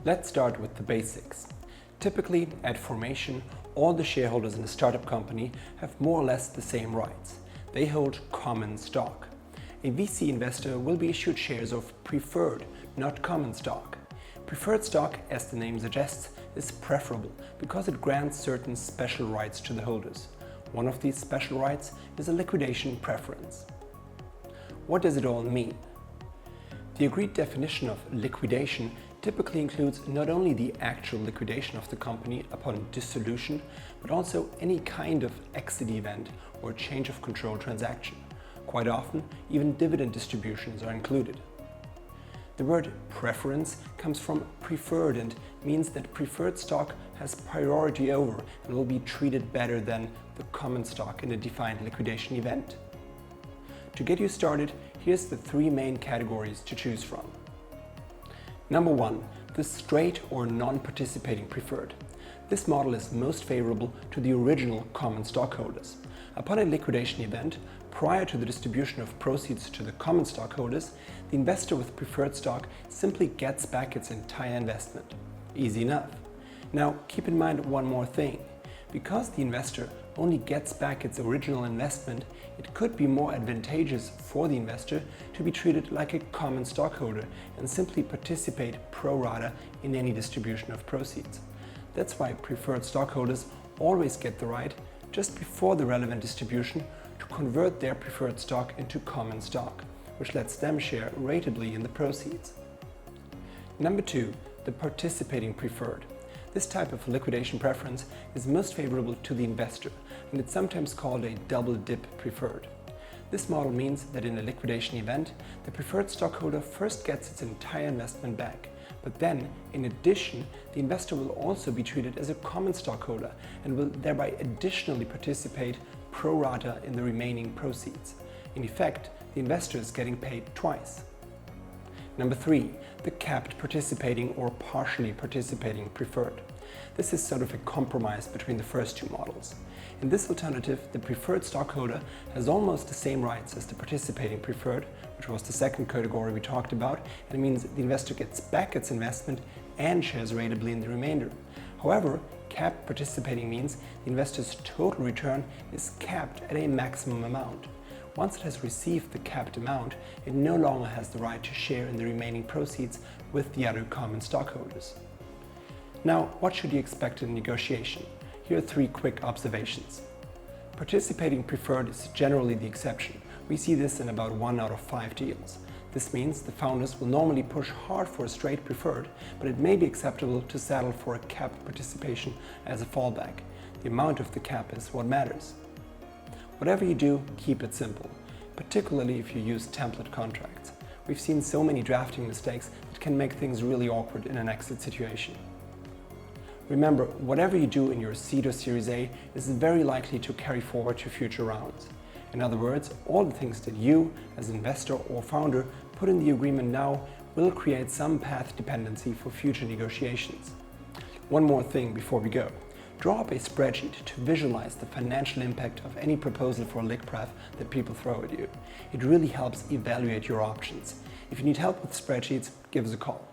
Let's start with the basics. Typically, at formation, all the shareholders in a startup company have more or less the same rights. They hold common stock. A VC investor will be issued shares of preferred, not common stock. Preferred stock, as the name suggests, is preferable because it grants certain special rights to the holders. One of these special rights is a liquidation preference. What does it all mean? The agreed definition of liquidation typically includes not only the actual liquidation of the company upon dissolution, but also any kind of exit event or change of control transaction. Quite often, even dividend distributions are included. The word preference comes from preferred and means that preferred stock has priority over and will be treated better than the common stock in a defined liquidation event. To get you started, here's the three main categories to choose from. Number 1, the straight or non-participating preferred. This model is most favorable to the original common stockholders. Upon a liquidation event, prior to the distribution of proceeds to the common stockholders, the investor with preferred stock simply gets back its entire investment. Easy enough. Now, keep in mind one more thing. Because the investor only gets back its original investment, it could be more advantageous for the investor to be treated like a common stockholder and simply participate pro rata in any distribution of proceeds. That's why preferred stockholders always get the right, just before the relevant distribution, to convert their preferred stock into common stock, which lets them share ratably in the proceeds. Number 2, the participating preferred. This type of liquidation preference is most favorable to the investor, and it's sometimes called a double dip preferred. This model means that in a liquidation event, the preferred stockholder first gets its entire investment back, but then, in addition, the investor will also be treated as a common stockholder and will thereby additionally participate pro rata in the remaining proceeds. In effect, the investor is getting paid twice. Number 3, the capped participating or partially participating preferred. This is sort of a compromise between the first two models. In this alternative, the preferred stockholder has almost the same rights as the participating preferred, which was the second category we talked about, and it means the investor gets back its investment and shares ratably in the remainder. However, capped participating means the investor's total return is capped at a maximum amount. Once it has received the capped amount, it no longer has the right to share in the remaining proceeds with the other common stockholders. Now, what should you expect in negotiation? Here are 3 quick observations. Participating preferred is generally the exception. We see this in about 1 out of 5 deals. This means the founders will normally push hard for a straight preferred, but it may be acceptable to settle for a capped participation as a fallback. The amount of the cap is what matters. Whatever you do, keep it simple, particularly if you use template contracts. We've seen so many drafting mistakes that can make things really awkward in an exit situation. Remember, whatever you do in your seed or Series A is very likely to carry forward to future rounds. In other words, all the things that you, as investor or founder, put in the agreement now will create some path dependency for future negotiations. One more thing before we go. Draw up a spreadsheet to visualize the financial impact of any proposal for a liqupref that people throw at you. It really helps evaluate your options. If you need help with spreadsheets, give us a call.